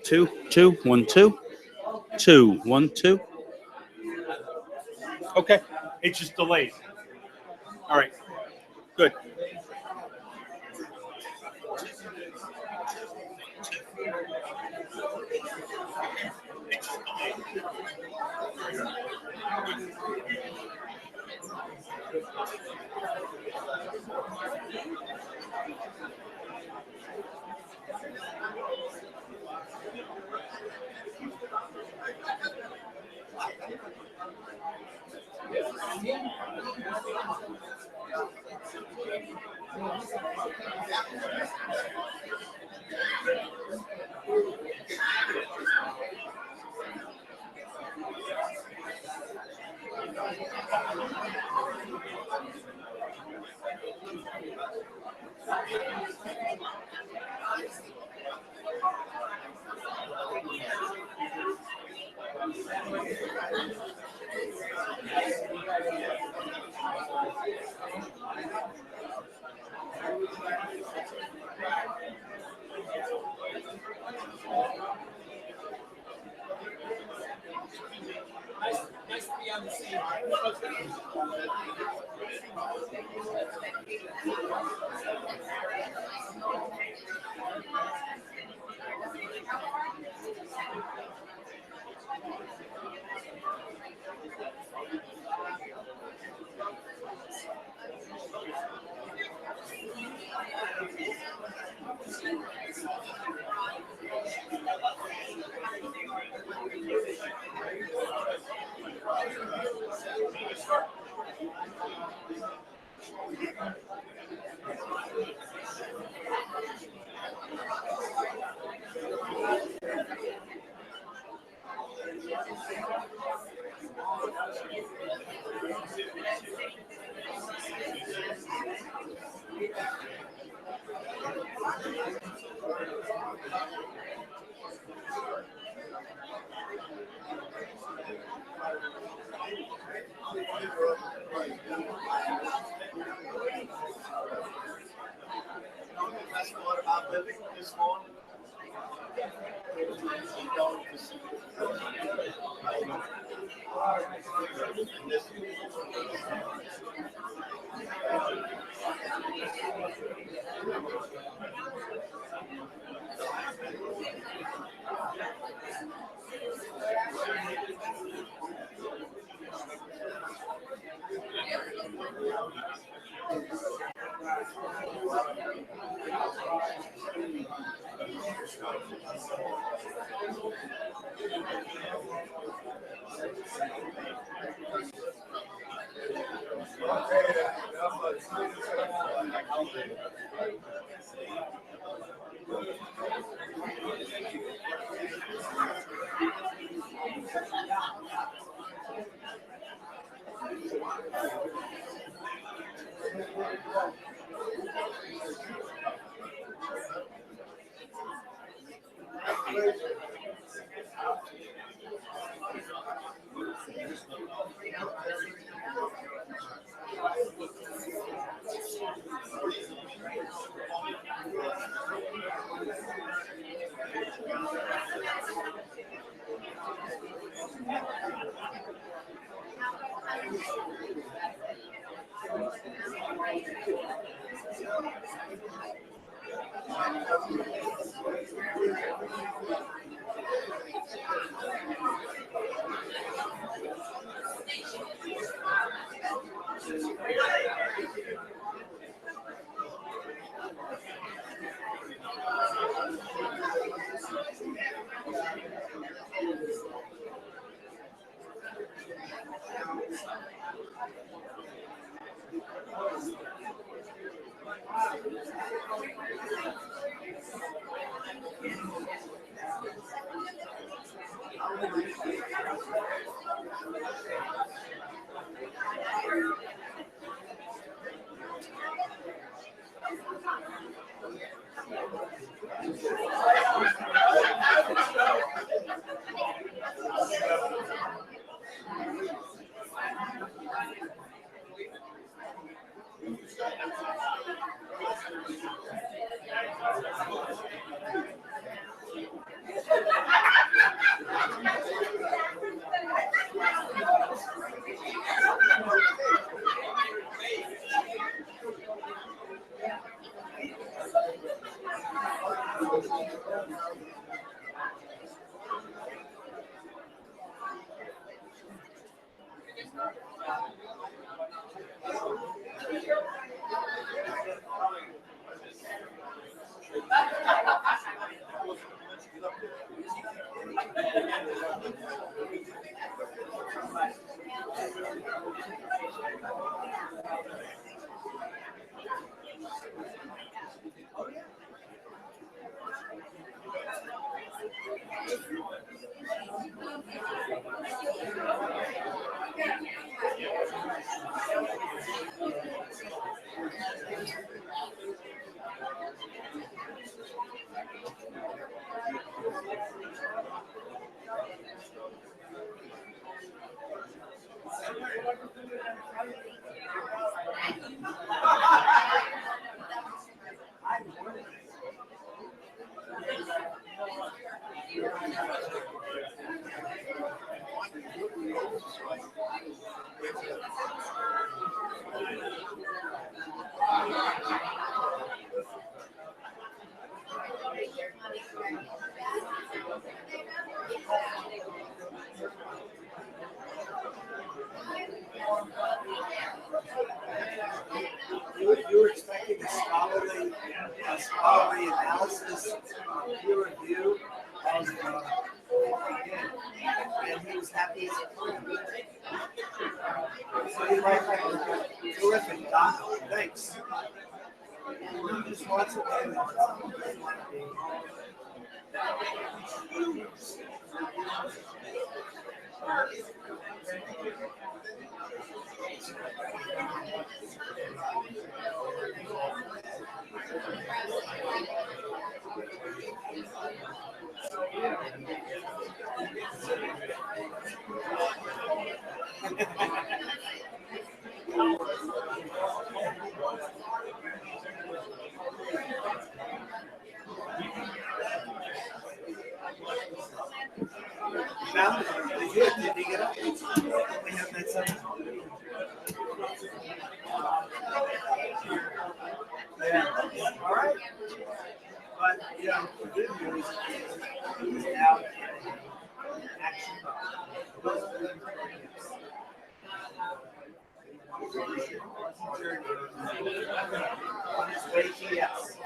Two, two, 1, 2, 2, 1, 2. Okay, it's just delayed. All right, good. Nice to be on the scene. Alice's peer review of and he was happy as a friend. So you might have a terrific doc. Thanks. Just wants to found it. Did you dig it up? We have that somewhere. Yeah. All right. But yeah, the good news is he's now action mode. On his way to yes.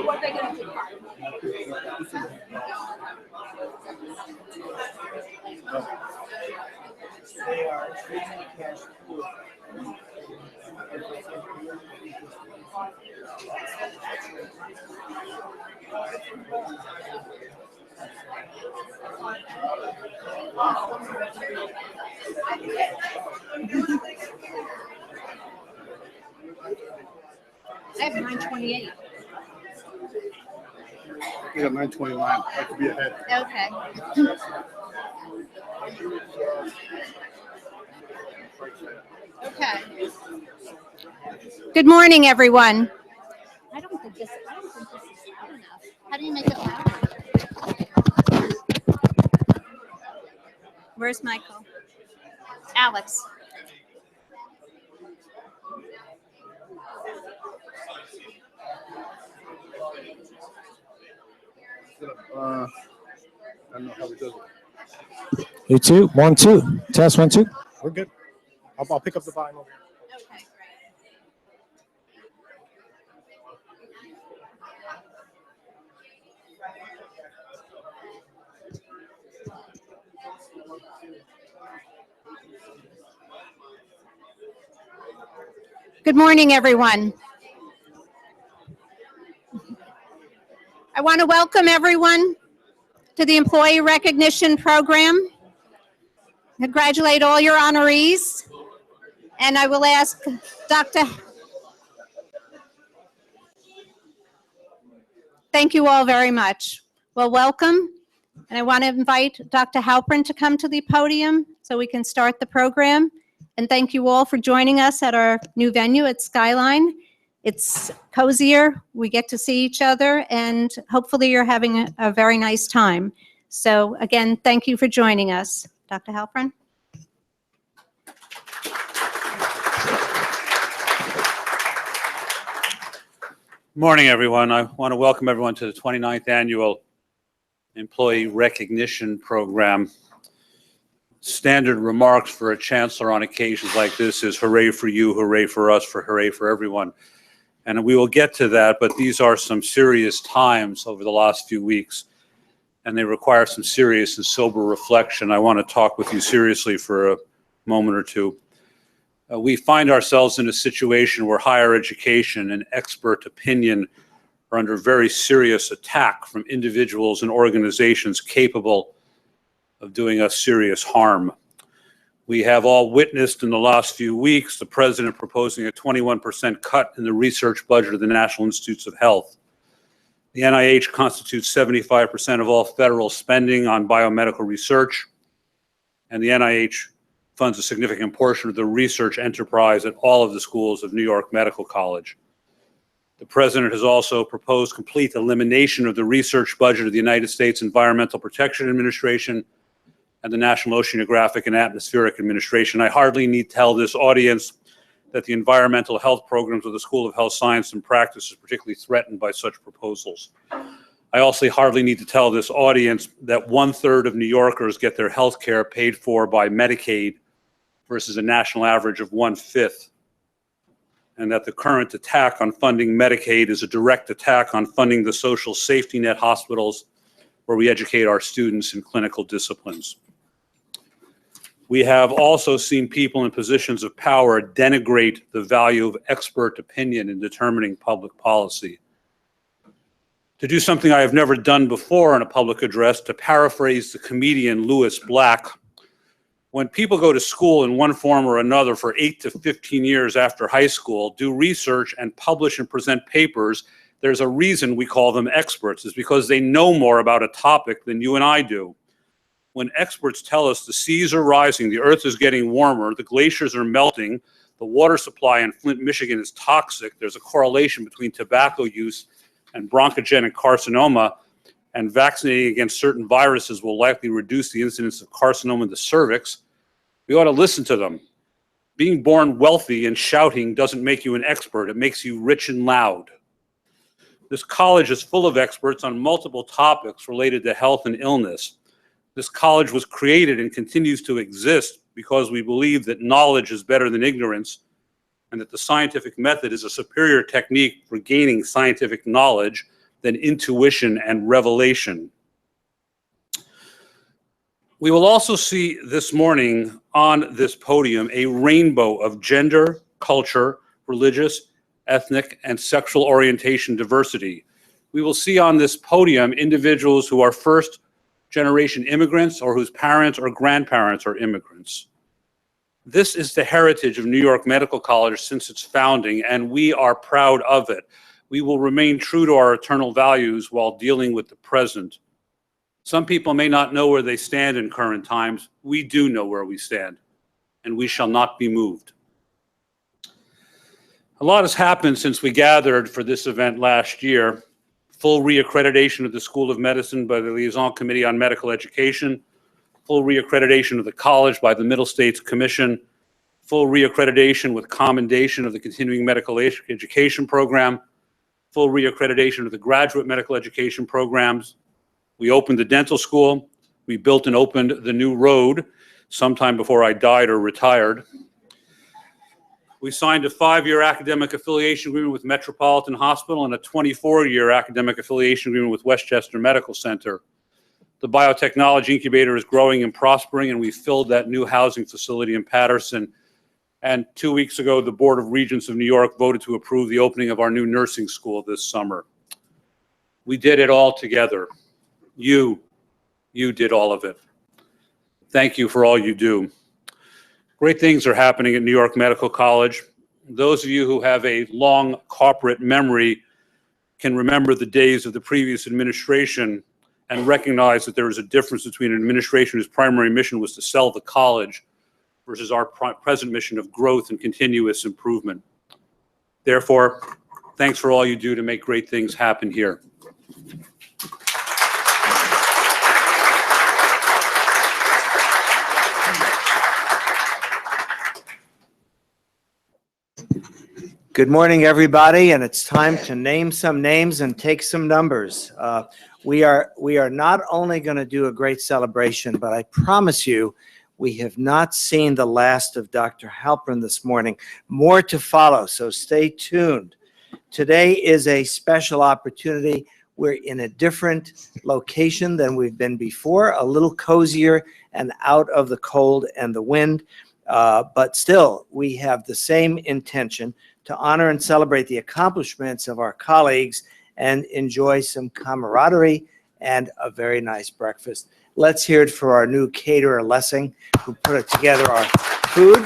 What are they going to do? They are treating cash pool. I have 928. You got 929. I could be ahead. Okay. Okay. Good morning, everyone. I don't think this is loud enough. How do you make it louder? Where's Michael? Alex. I don't know how we do it. You two, 1, 2. Test 1, 2. We're good. I'll pick up the volume. Okay, great. Good morning, everyone. I want to welcome everyone to the Employee Recognition Program. Congratulate all your honorees. And I will ask Dr. Thank you all very much. Well, welcome. And I want to invite Dr. Halpern to come to the podium so we can start the program. And thank you all for joining us at our new venue at Skyline. It's cozier, we get to see each other, and hopefully you're having a very nice time. So again, thank you for joining us. Dr. Halpern? Morning, everyone. I want to welcome everyone to the 29th Annual Employee Recognition Program. Standard remarks for a chancellor on occasions like this is hooray for you, hooray for us, hooray for everyone. And we will get to that, but these are some serious times over the last few weeks, and they require some serious and sober reflection. I want to talk with you seriously for a moment or two. We find ourselves in a situation where higher education and expert opinion are under very serious attack from individuals and organizations capable of doing us serious harm. We have all witnessed in the last few weeks the president proposing a 21% cut in the research budget of the National Institutes of Health. The NIH constitutes 75% of all federal spending on biomedical research, and the NIH funds a significant portion of the research enterprise at all of the schools of New York Medical College. The president has also proposed complete elimination of the research budget of the United States Environmental Protection Administration and the National Oceanographic and Atmospheric Administration. I hardly need to tell this audience that the environmental health programs of the School of Health Science and Practice is particularly threatened by such proposals. I also hardly need to tell this audience that 1/3 of New Yorkers get their health care paid for by Medicaid versus a national average of 1/5. And that the current attack on funding Medicaid is a direct attack on funding the social safety net hospitals where we educate our students in clinical disciplines. We have also seen people in positions of power denigrate the value of expert opinion in determining public policy. To do something I have never done before in a public address, to paraphrase the comedian Louis Black, when people go to school in one form or another for 8 to 15 years after high school, do research and publish and present papers, there's a reason we call them experts. It's because they know more about a topic than you and I do. When experts tell us the seas are rising, the earth is getting warmer, the glaciers are melting, the water supply in Flint, Michigan is toxic, there's a correlation between tobacco use and bronchogenic carcinoma, and vaccinating against certain viruses will likely reduce the incidence of carcinoma in the cervix, we ought to listen to them. Being born wealthy and shouting doesn't make you an expert, it makes you rich and loud. This college is full of experts on multiple topics related to health and illness. This college was created and continues to exist because we believe that knowledge is better than ignorance, and that the scientific method is a superior technique for gaining scientific knowledge than intuition and revelation. We will also see this morning on this podium a rainbow of gender, culture, religious, ethnic, and sexual orientation diversity. We will see on this podium individuals who are first-generation immigrants or whose parents or grandparents are immigrants. This is the heritage of New York Medical College since its founding, and we are proud of it. We will remain true to our eternal values while dealing with the present. Some people may not know where they stand in current times. We do know where we stand, and we shall not be moved. A lot has happened since we gathered for this event last year. Full reaccreditation of the School of Medicine by the Liaison Committee on Medical Education, full reaccreditation of the college by the Middle States Commission, full reaccreditation with commendation of the continuing medical education program, full reaccreditation of the graduate medical education programs. We opened the dental school. We built and opened the new road sometime before I died or retired. We signed a 5-year academic affiliation agreement with Metropolitan Hospital and a 24-year academic affiliation agreement with Westchester Medical Center. The biotechnology incubator is growing and prospering, and we filled that new housing facility in Patterson. And 2 weeks ago, the Board of Regents of New York voted to approve the opening of our new nursing school this summer. We did it all together. You did all of it. Thank you for all you do. Great things are happening at New York Medical College. Those of you who have a long corporate memory can remember the days of the previous administration and recognize that there is a difference between an administration whose primary mission was to sell the college versus our present mission of growth and continuous improvement. Therefore, thanks for all you do to make great things happen here. Good morning, everybody, and it's time to name some names and take some numbers. We are not only going to do a great celebration, but I promise you, we have not seen the last of Dr. Halpern this morning. More to follow, so stay tuned. Today is a special opportunity. We're in a different location than we've been before, a little cozier and out of the cold and the wind, but still, we have the same intention to honor and celebrate the accomplishments of our colleagues and enjoy some camaraderie and a very nice breakfast. Let's hear it for our new caterer, Lessing, who put together our food.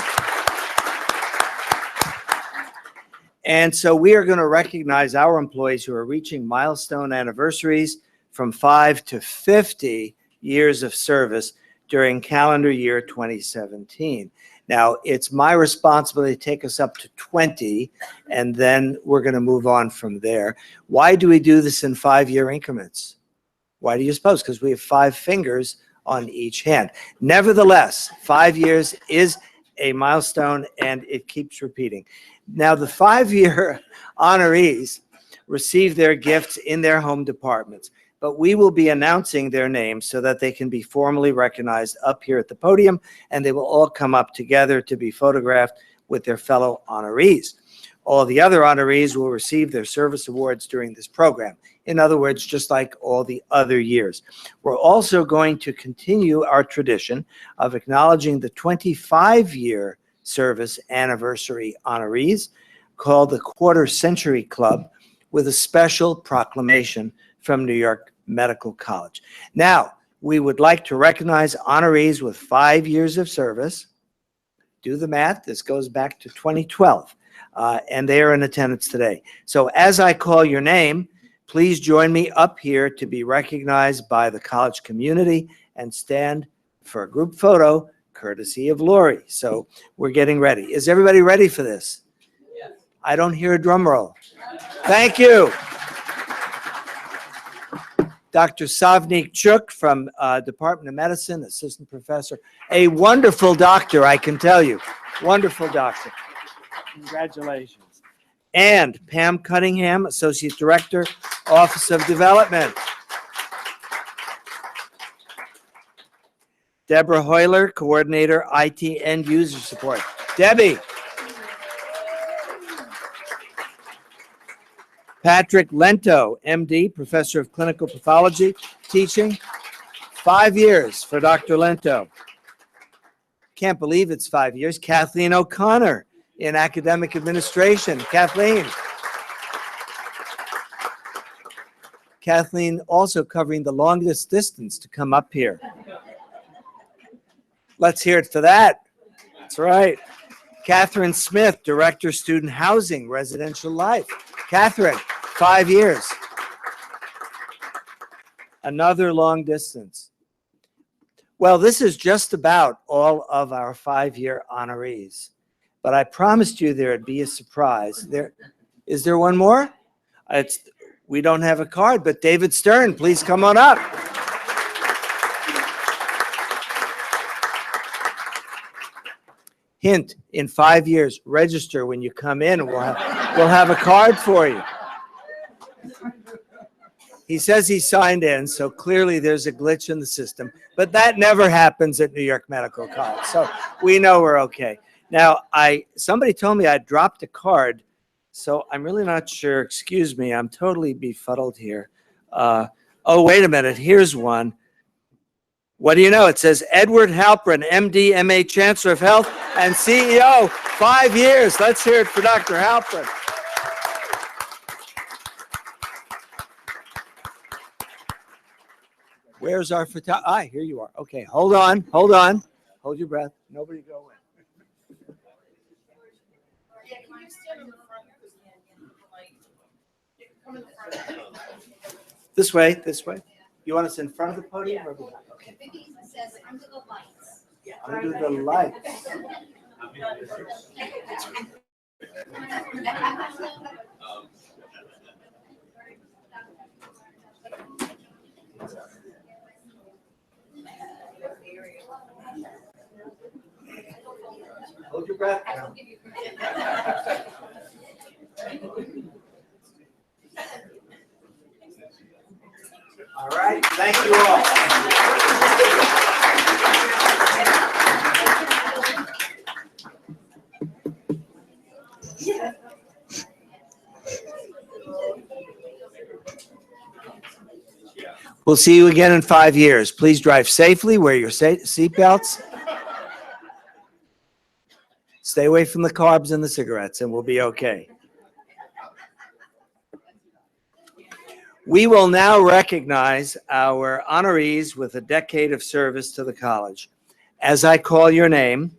And so we are going to recognize our employees who are reaching milestone anniversaries from 5 to 50 years of service during calendar year 2017. Now, it's my responsibility to take us up to 20, and then we're going to move on from there. Why do we do this in 5-year increments? Why do you suppose? Because we have 5 fingers on each hand. Nevertheless, 5 years is a milestone, and it keeps repeating. Now, the 5-year honorees receive their gifts in their home departments. but we will be announcing their names so that they can be formally recognized up here at the podium, and they will all come up together to be photographed with their fellow honorees. All the other honorees will receive their service awards during this program. In other words, just like all the other years. We're also going to continue our tradition of acknowledging the 25-year service anniversary honorees, called the Quarter Century Club, with a special proclamation from New York Medical College. Now, we would like to recognize honorees with 5 years of service. Do the math, this goes back to 2012, and they are in attendance today. So as I call your name, please join me up here to be recognized by the college community and stand for a group photo courtesy of Lori. So we're getting ready. Is everybody ready for this? Yes. I don't hear a drum roll. Thank you. Dr. Savnik Chuk from Department of Medicine, assistant professor. A wonderful doctor, I can tell you. Wonderful doctor. Congratulations. And Pam Cunningham, associate director, Office of Development. Deborah Hoyler, coordinator, IT end user support. Debbie. Patrick Lento, MD, professor of clinical pathology, teaching. 5 years for Dr. Lento. Can't believe it's 5 years. Kathleen O'Connor in academic administration. Kathleen. Kathleen also covering the longest distance to come up here. Let's hear it for that. That's right. Catherine Smith, Director, Student Housing, Residential Life. Catherine, 5 years. Another long distance. Well, this is just about all of our 5-year honorees. But I promised you there would be a surprise. Is there one more? We don't have a card, but David Stern, please come on up. Hint, in 5 years, register when you come in. We'll have a card for you. He says he signed in, so clearly there's a glitch in the system. But that never happens at New York Medical College, so we know we're okay. Now, somebody told me I dropped a card, so I'm really not sure. Excuse me, I'm totally befuddled here. Oh, wait a minute, here's one. What do you know? It says Edward Halpern, MD, MA, Chancellor of Health, and CEO, 5 years. Let's hear it for Dr. Halpern. Where's our photographer? Here you are. Okay, hold on. Hold your breath. Nobody go away. This way. You want us in front of the podium or behind? Okay. It says under the lights. Under the lights. Hold your breath. All right, thank you all. We'll see you again in 5 years. Please drive safely, wear your seatbelts. Stay away from the carbs and the cigarettes, and we'll be okay. We will now recognize our honorees with a decade of service to the college. As I call your name,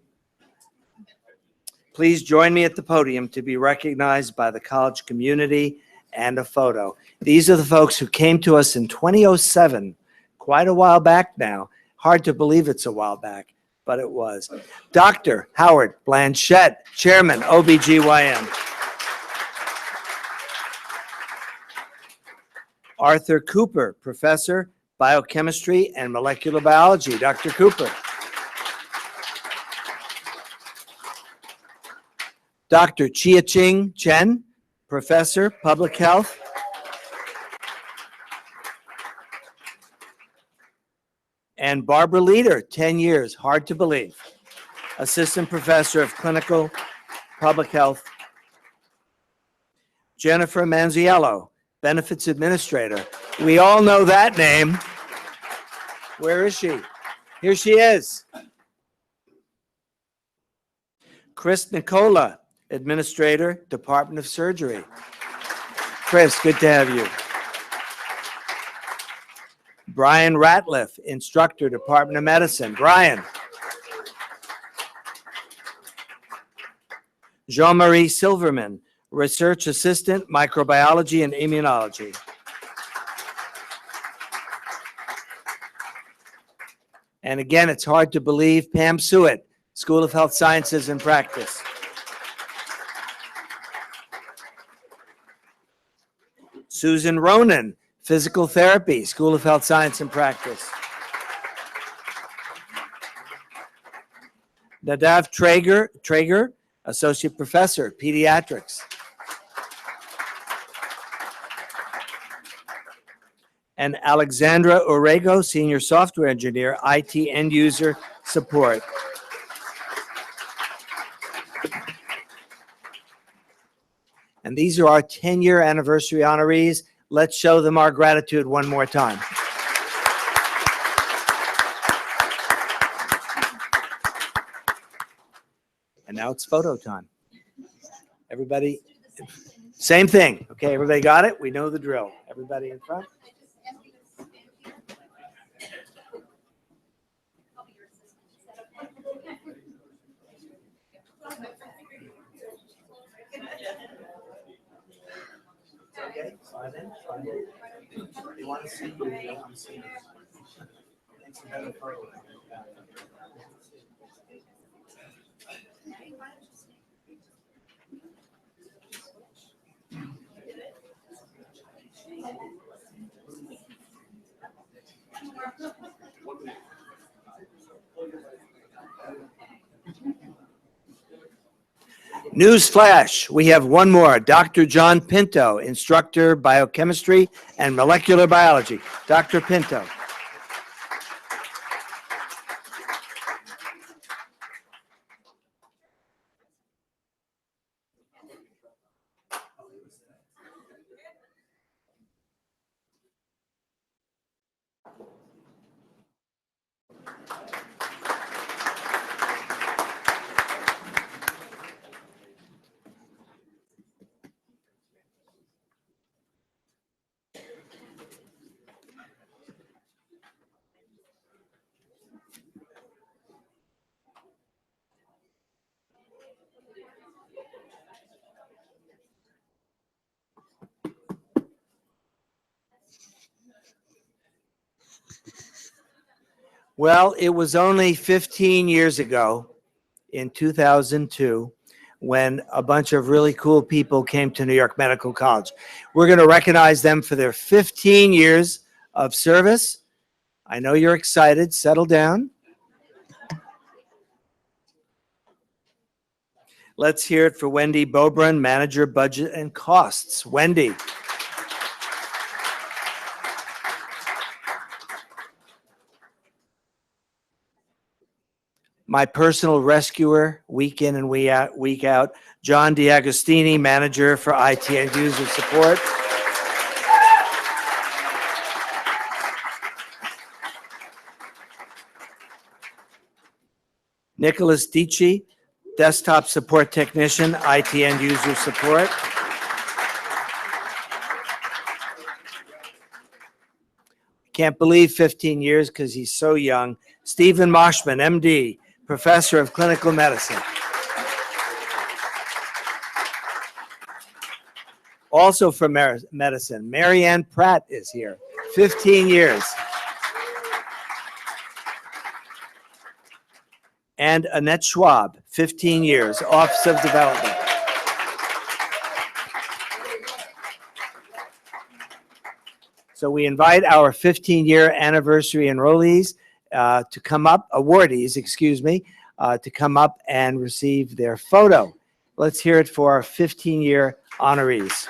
please join me at the podium to be recognized by the college community and a photo. These are the folks who came to us in 2007, quite a while back now. Hard to believe it's a while back, but it was. Dr. Howard Blanchette, Chairman, OBGYN. Arthur Cooper, Professor, Biochemistry and Molecular Biology. Dr. Cooper. Dr. Chia-Ching Chen, Professor, Public Health. And Barbara Leader, 10 years, hard to believe. Assistant Professor of Clinical Public Health. Jennifer Manziello, Benefits Administrator. We all know that name. Where is she? Here she is. Chris Nicola, Administrator, Department of Surgery. Chris, good to have you. Brian Ratliff, Instructor, Department of Medicine. Brian. Jean-Marie Silverman, Research Assistant, Microbiology and Immunology. And again, it's hard to believe, Pam Sewitt, School of Health Sciences and Practice. Susan Ronan, Physical Therapy, School of Health Science and Practice. Nadav Traeger, Associate Professor, Pediatrics. And Alexandra Orego, Senior Software Engineer, IT End User Support. And these are our 10-year anniversary honorees. Let's show them our gratitude one more time. And now it's photo time. Everybody, same thing. Okay, everybody got it? We know the drill. Everybody in front. Okay, slide in, slide in. They want to see you, they want to see you. It's a better photo. News flash, we have one more. Dr. John Pinto, Instructor, Biochemistry and Molecular Biology. Dr. Pinto. Well, it was only 15 years ago, in 2002, when a bunch of really cool people came to New York Medical College. We're going to recognize them for their 15 years of service. I know you're excited. Settle down. Let's hear it for Wendy Bobrun, Manager, Budget and Costs. Wendy. My personal rescuer, week in and week out, John DiAgostini, Manager for IT and User Support. Nicholas Dici, Desktop Support Technician, IT and User Support. Can't believe 15 years because he's so young. Stephen Moshman, MD, Professor of Clinical Medicine. Also from medicine, Marianne Pratt is here, 15 years. And Annette Schwab, 15 years, Office of Development. So we invite our 15-year anniversary enrollees to come up, awardees, excuse me, to come up and receive their photo. Let's hear it for our 15-year honorees.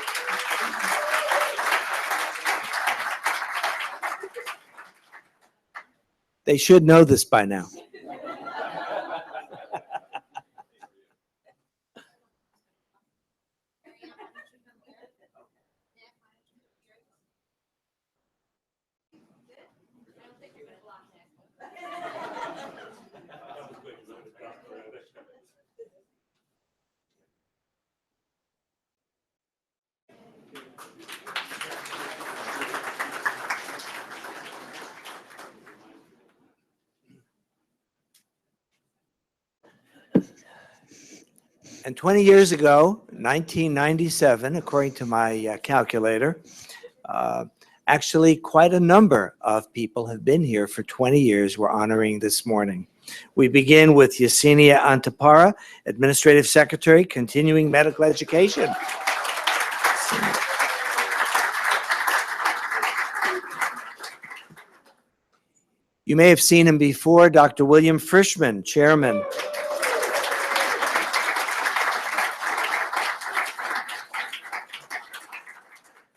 They should know this by now. And 20 years ago, 1997, according to my calculator, actually quite a number of people have been here for 20 years we're honoring this morning. We begin with Yesenia Antapara, Administrative Secretary, Continuing Medical Education. You may have seen him before, Dr. William Frischman, Chairman.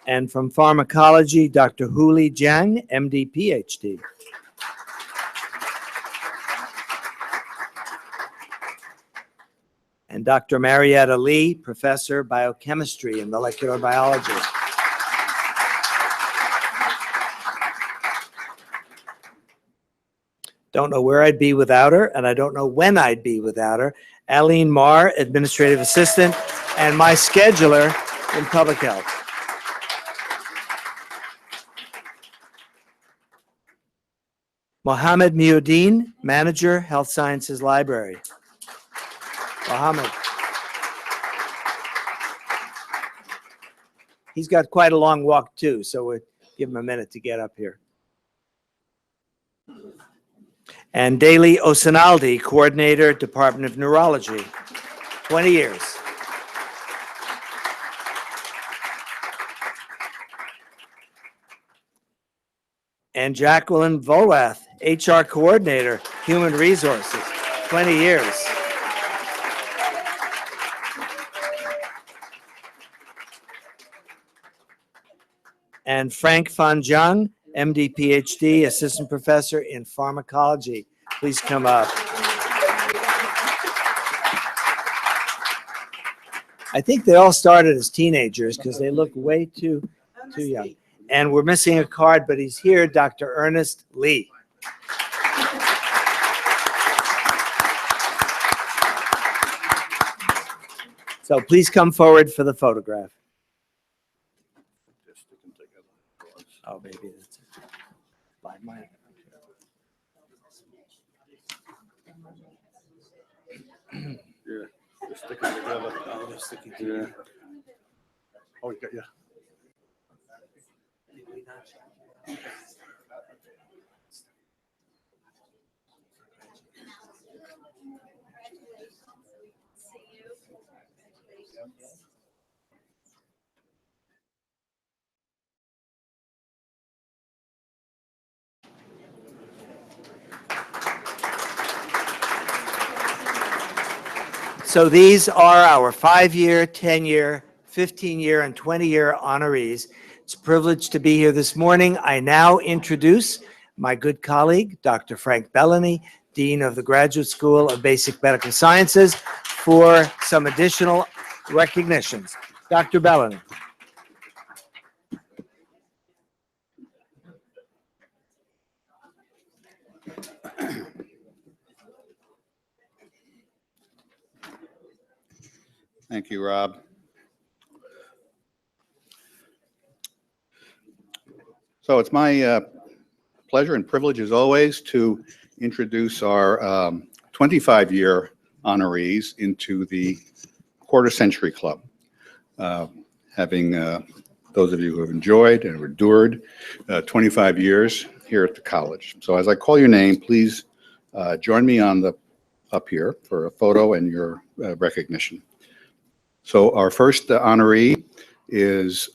And from Pharmacology, Dr. Huli Jiang, MD, PhD. And Dr. Marietta Lee, Professor, Biochemistry and Molecular Biology. Don't know where I'd be without her, and I don't know when I'd be without her. Aline Marr, Administrative Assistant, and my scheduler in Public Health. Mohammed Miuddin, Manager, Health Sciences Library. Mohammed. He's got quite a long walk too, so we'll give him a minute to get up here. And Daly Osanaldi, Coordinator, Department of Neurology, 20 years. And Jacqueline Volath, HR Coordinator, Human Resources, 20 years. And Frank Van Jung, MD, PhD, Assistant Professor in Pharmacology. Please come up. I think they all started as teenagers because they look way too young. And we're missing a card, but he's here, Dr. Ernest Lee. So please come forward for the photograph. Oh, maybe that's it. By mine. Yeah, just stick it together. Oh, they're sticking together. Oh, you got, yeah. So these are our 5-year, 10-year, 15-year, and 20-year honorees. It's a privilege to be here this morning. I now introduce my good colleague, Dr. Frank Bellany, Dean of the Graduate School of Basic Medical Sciences, for some additional recognitions. Dr. Bellany. Thank you, Rob. So it's my pleasure and privilege, as always, to introduce our 25-year honorees into the Quarter Century Club. Having those of you who have enjoyed and endured 25 years here at the college. So as I call your name, please join me on the up here for a photo and your recognition. So our first honoree is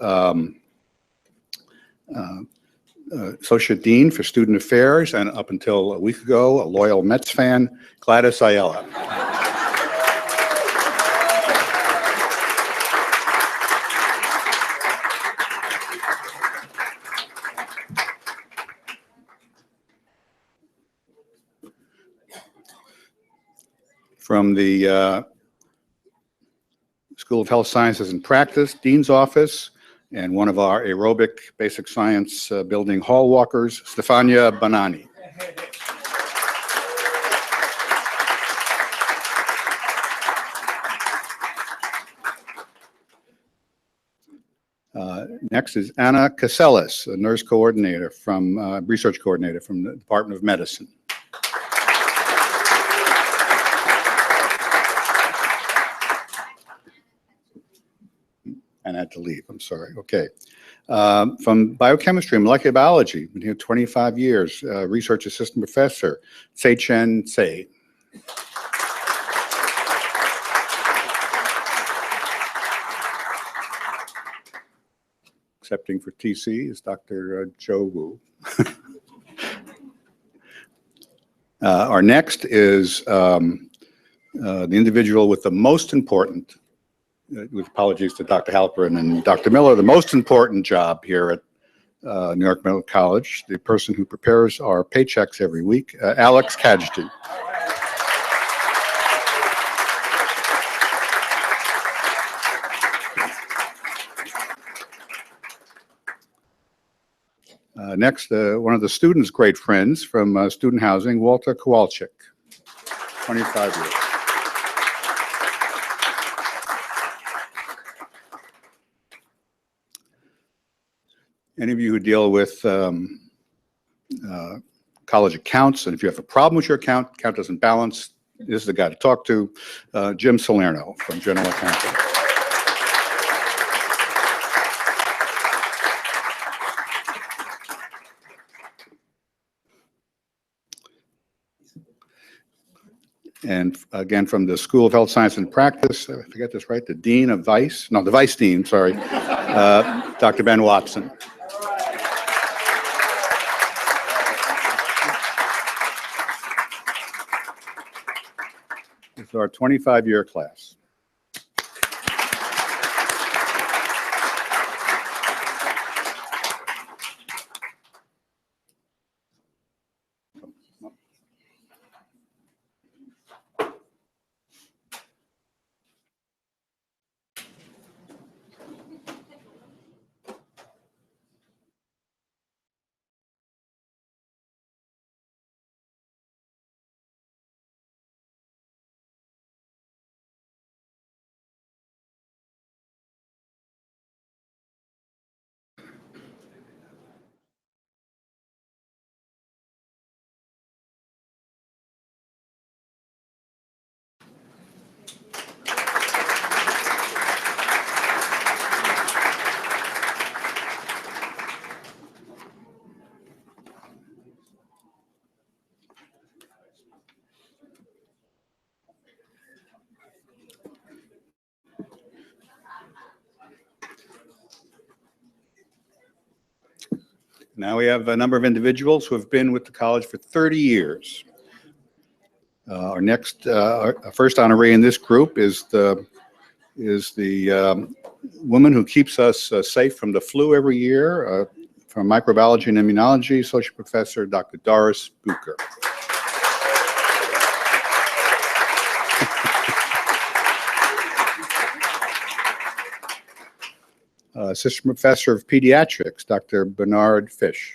Associate Dean for Student Affairs, and up until a week ago, a loyal Mets fan, Gladys Ayala. From the School of Health Sciences and Practice, Dean's Office, and one of our aerobic basic science building hall walkers, Stefania Banani. Next is Anna Casellas, a nurse coordinator from, research coordinator from the Department of Medicine. And I had to leave, I'm sorry, okay. From biochemistry and molecular biology, been here 25 years, research assistant professor, Sei-Chen Tsei. Accepting for TC is Dr. Joe Wu. Our next is the individual with the most important, with apologies to Dr. Halperin and Dr. Miller, the most important job here at New York Medical College, the person who prepares our paychecks every week, Alex Kajdi. Next, one of the students' great friends from student housing, Walter Kowalczyk, 25 years. Any of you who deal with college accounts, and if you have a problem with your account doesn't balance, this is the guy to talk to, Jim Salerno from General Accounting. And again, from the School of Health Science and Practice, I forget this right, the Dean of Vice, no, the Vice Dean, sorry, Dr. Ben Watson. This is our 25-year class. Now we have a number of individuals who have been with the college for 30 years. Our next, our first honoree in this group is the woman who keeps us safe from the flu every year, from microbiology and immunology, Associate Professor Dr. Doris Bucher. Assistant Professor of Pediatrics, Dr. Bernard Fish.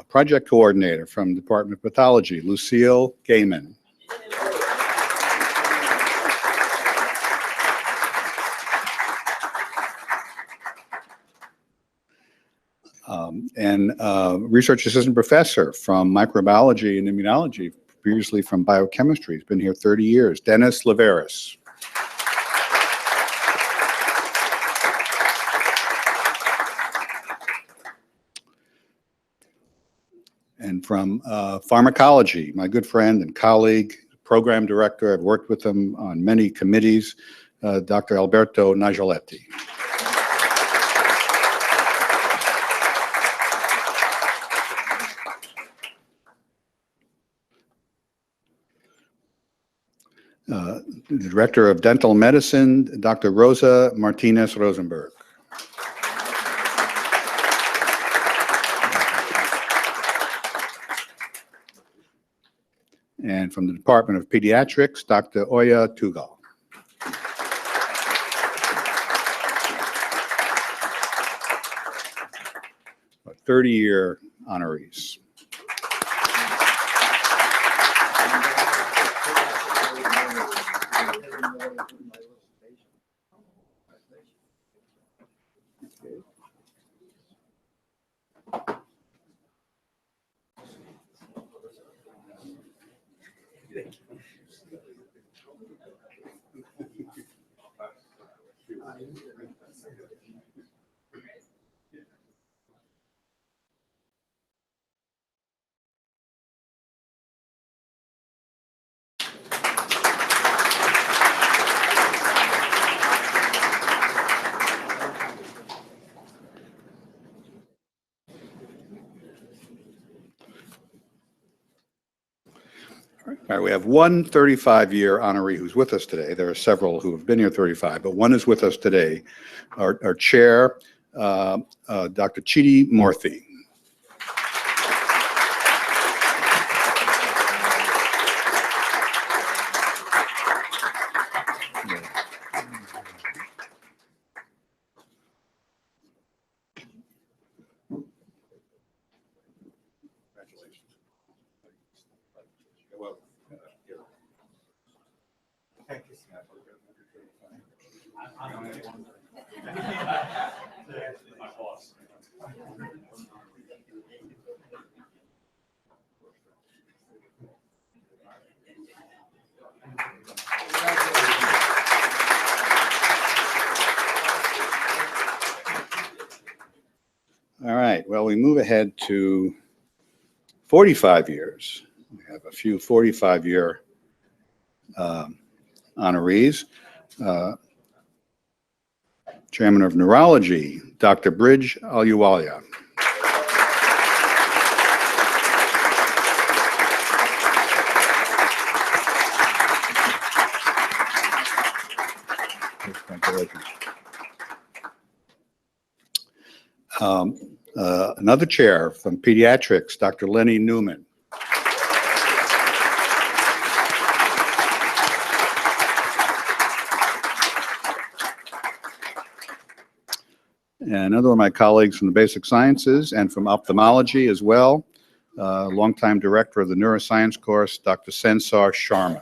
Project Coordinator from Department of Pathology, Lucille Gaiman. And Research Assistant Professor from Microbiology and Immunology, previously from Biochemistry. He's been here 30 years, Dennis Laveris. And from Pharmacology, my good friend and colleague, Program Director, I've worked with him on many committees, Dr. Alberto Nagialetti. The Director of Dental Medicine, Dr. Rosa Martinez Rosenberg. And from the Department of Pediatrics, Dr. Oya Tugal. 30-year honorees. All right, we have one 35-year honoree who's with us today. There are several who have been here 35, but one is with us today. Our chair, Dr. Chidi Morthy. All right, well, we move ahead to 45 years. We have a few 45-year honorees. Chairman of Neurology, Dr. Bridge Aluwalia. Another chair from Pediatrics, Dr. Lenny Newman. And another of my colleagues from the Basic Sciences and from Ophthalmology as well, longtime director of the Neuroscience course, Dr. Sensar Sharma.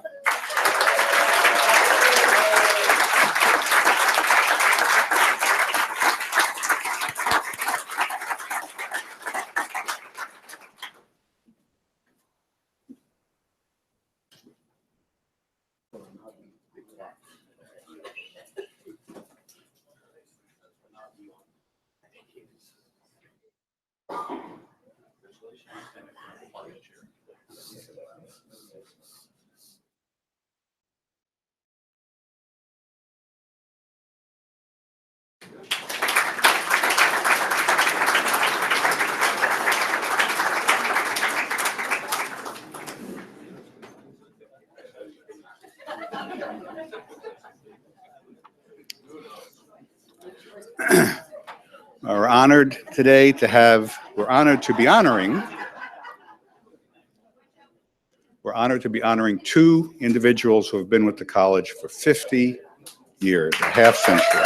We're honored today to have, we're honored to be honoring two individuals who have been with the college for 50 years, a half century.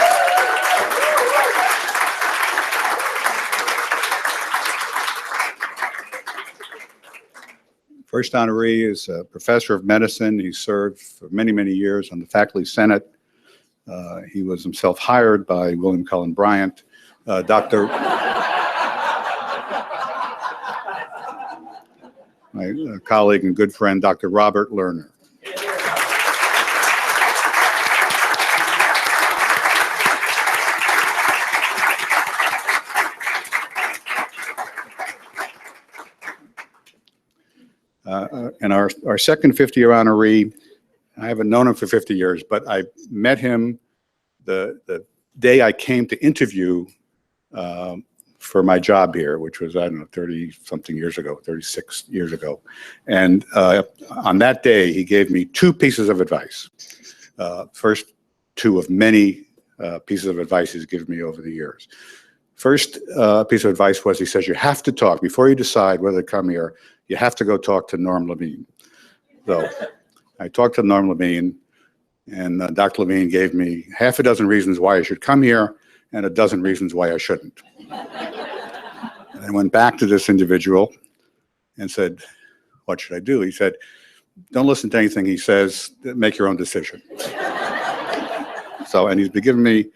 First honoree is a professor of medicine. He served for many, many years on the faculty senate. He was himself hired by William Cullen Bryant. Dr. My colleague and good friend, Dr. Robert Lerner. And our second 50-year honoree, I haven't known him for 50 years, but I met him the day I came to interview for my job here, which was, I don't know, 30-something years ago, 36 years ago. And on that day, he gave me two pieces of advice. First two of many pieces of advice he's given me over the years. First piece of advice was, he says, you have to talk, before you decide whether to come here, you have to go talk to Norm Levine. So I talked to Norm Levine, and Dr. Levine gave me half a dozen reasons why I should come here and a dozen reasons why I shouldn't. And I went back to this individual and said, what should I do? He said, don't listen to anything he says, make your own decision. So, and he's been giving me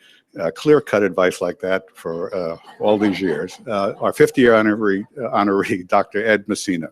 clear-cut advice like that for all these years. Our 50-year honoree, Dr. Ed Messina.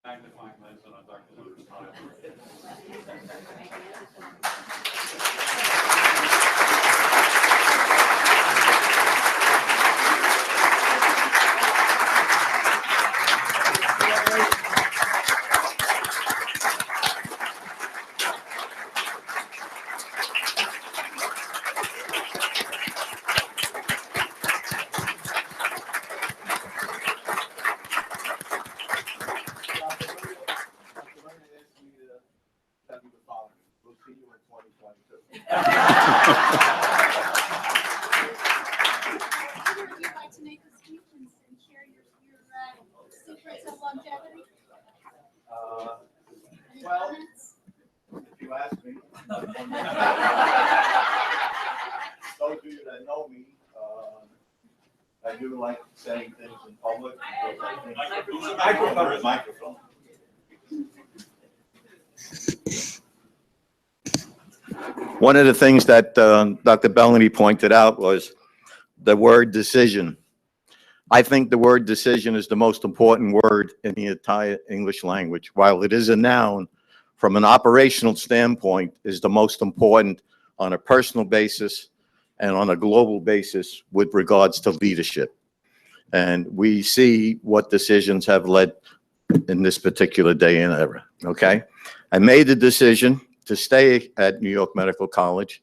Magnifying lens on Dr. Luke's smile. Would you like to make a speech and share your secrets of longevity? Any well, comments? If you ask me, those of you that know me, I do like saying things in public. Microphone. One of the things that Dr. Bellamy pointed out was the word decision. I think the word decision is the most important word in the entire English language. While it is a noun, from an operational standpoint, is the most important on a personal basis and on a global basis with regards to leadership. And we see what decisions have led in this particular day and era, okay? I made the decision to stay at New York Medical College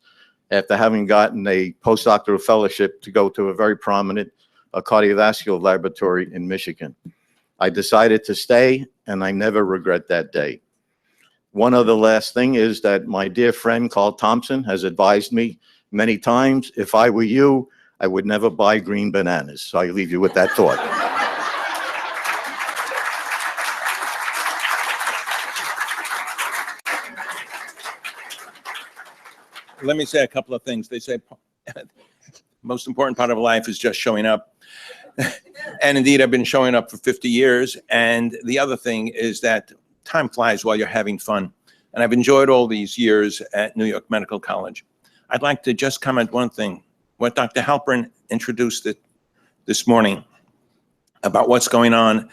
after having gotten a postdoctoral fellowship to go to a very prominent cardiovascular laboratory in Michigan. I decided to stay, and I never regret that day. One other last thing is that my dear friend Carl Thompson has advised me many times, if I were you, I would never buy green bananas. So I leave you with that thought. Let me say a couple of things. They say most important part of life is just showing up. And indeed, I've been showing up for 50 years. And the other thing is that time flies while you're having fun. And I've enjoyed all these years at New York Medical College. I'd like to just comment one thing. What Dr. Halpern introduced this morning about what's going on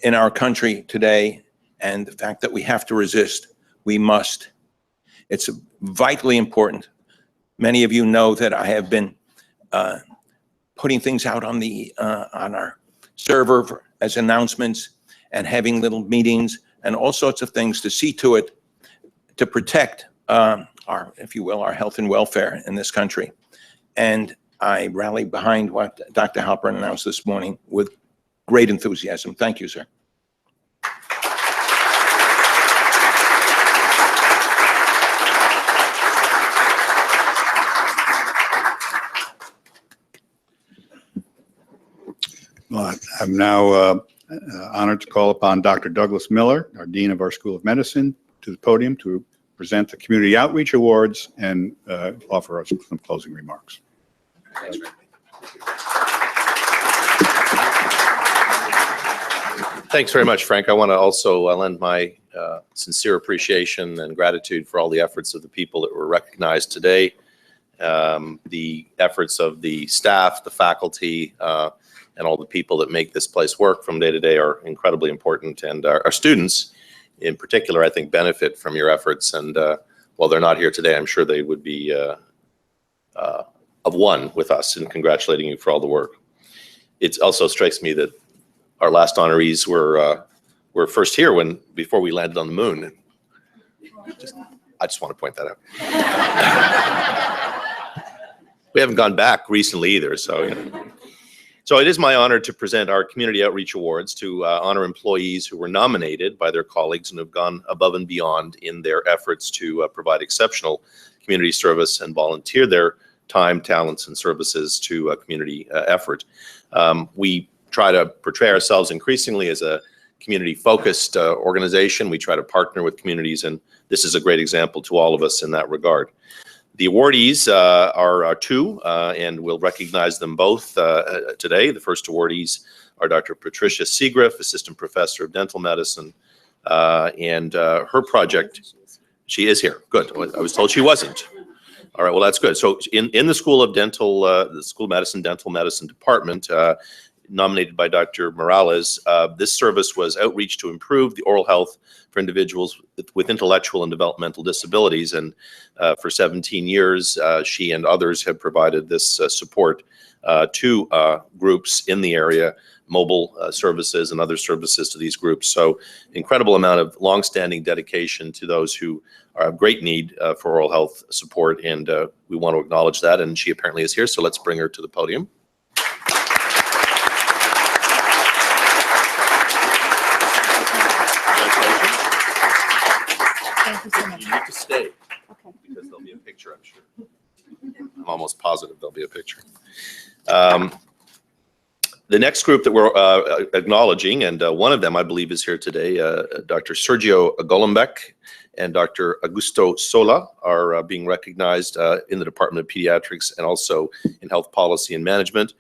in our country today and the fact that we have to resist. We must. It's vitally important. Many of you know that I have been putting things out on our server as announcements and having little meetings and all sorts of things to see to it to protect our, if you will, our health and welfare in this country. And I rally behind what Dr. Halpern announced this morning with great enthusiasm. Thank you, sir. Well, I'm now honored to call upon Dr. Douglas Miller, our Dean of our School of Medicine, to the podium to present the Community Outreach Awards and offer us some closing remarks. Thanks very much, Frank. I want to also lend my sincere appreciation and gratitude for all the efforts of the people that were recognized today. The efforts of the staff, the faculty, and all the people that make this place work from day to day are incredibly important. And our students, in particular, I think benefit from your efforts. And while they're not here today, I'm sure they would be of one with us in congratulating you for all the work. It also strikes me that our last honorees were were first here before we landed on the moon. I just want to point that out. We haven't gone back recently either, so. So it is my honor to present our Community Outreach Awards to honor employees who were nominated by their colleagues and have gone above and beyond in their efforts to provide exceptional community service and volunteer their time, talents, and services to a community effort. We try to portray ourselves increasingly as a community-focused organization. We try to partner with communities, and this is a great example to all of us in that regard. The awardees are two, and we'll recognize them both today. The first awardees are Dr. Patricia Seagriff, Assistant Professor of Dental Medicine, and her project, she is here. Good. I was told she wasn't. All right, well, that's good. So in the School of Dental, the School of Medicine, Dental Medicine Department, nominated by Dr. Morales, this service was outreach to improve the oral health for individuals with intellectual and developmental disabilities. And for 17 years, she and others have provided this support to groups in the area, mobile services and other services to these groups. So incredible amount of longstanding dedication to those who are of great need for oral health support. And we want to acknowledge that. And she apparently is here. So let's bring her to the podium. Thank you so much. You need to stay because there'll be a picture, I'm sure. I'm almost positive there'll be a picture. The next group that we're acknowledging, and one of them I believe is here today, Dr. Sergio Golombek and Dr. Augusto Sola are being recognized in the Department of Pediatrics and also in Health Policy and Management.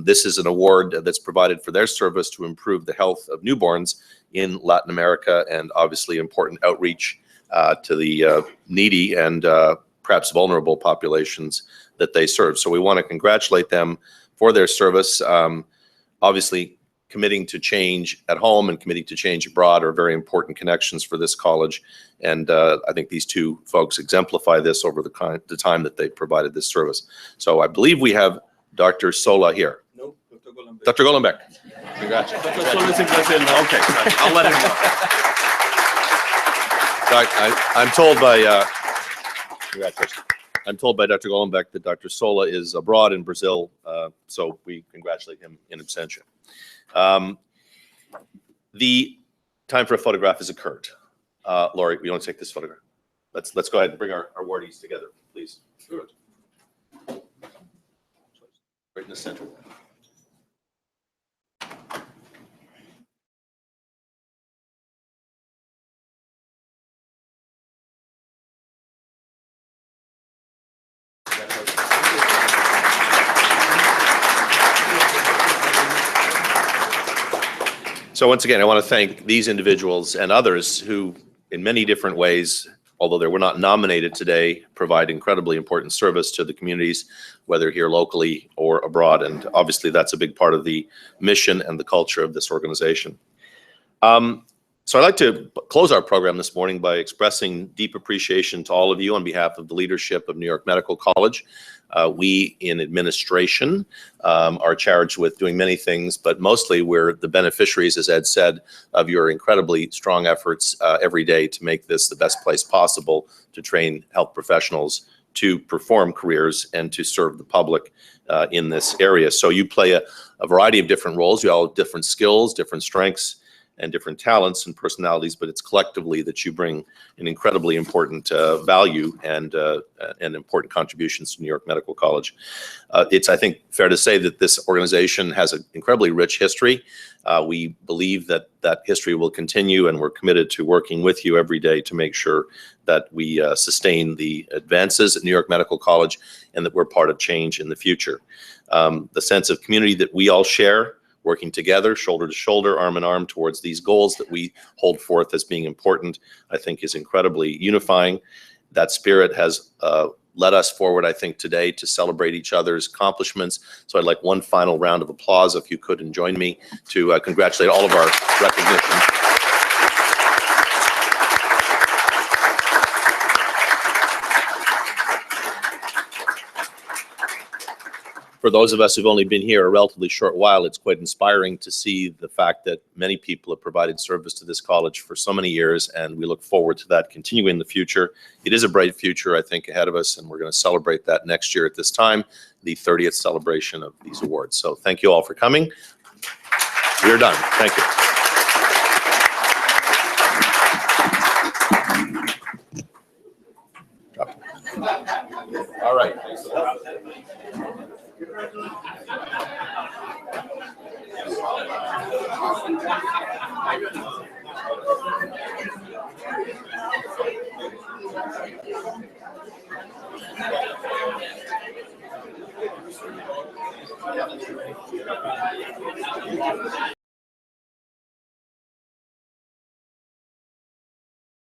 This is an award that's provided for their service to improve the health of newborns in Latin America, and obviously important outreach to the needy and perhaps vulnerable populations that they serve. So we want to congratulate them for their service. Obviously, committing to change at home and committing to change abroad are very important connections for this college. And I think these two folks exemplify this over the time that they provided this service. So I believe we have Dr. Sola here. No, Dr. Golombek. Dr. Golombek. Congratulations. Okay, I'll let him know. I'm told by, congratulations. I'm told by Dr. Golombek that Dr. Sola is abroad in Brazil, so we congratulate him in absentia. The time for a photograph has occurred. Laurie, we want to take this photograph. Let's go ahead and bring our awardees together, please. Good. Right in the center. So once again, I want to thank these individuals and others who, in many different ways, although they were not nominated today, provide incredibly important service to the communities, whether here locally or abroad. And obviously, that's a big part of the mission and the culture of this organization. So I'd like to close our program this morning by expressing deep appreciation to all of you on behalf of the leadership of New York Medical College. We in administration are charged with doing many things, but mostly we're the beneficiaries, as Ed said, of your incredibly strong efforts every day to make this the best place possible to train health professionals to perform careers and to serve the public in this area. So you play a variety of different roles. You all have different skills, different strengths, and different talents and personalities, but it's collectively that you bring an incredibly important value and important contributions to New York Medical College. It's, I think, fair to say that this organization has an incredibly rich history. We believe that that history will continue, and we're committed to working with you every day to make sure that we sustain the advances at New York Medical College and that we're part of change in the future. The sense of community that we all share, working together, shoulder to shoulder, arm in arm towards these goals that we hold forth as being important, I think is incredibly unifying. That spirit has led us forward, I think, today to celebrate each other's accomplishments. So I'd like one final round of applause, if you could, and join me to congratulate all of our recognition. For those of us who've only been here a relatively short while, it's quite inspiring to see the fact that many people have provided service to this college for so many years, and we look forward to that continuing in the future. It is a bright future, I think, ahead of us, and we're going to celebrate that next year at this time, the 30th celebration of these awards. So thank you all for coming. We're done. Thank you.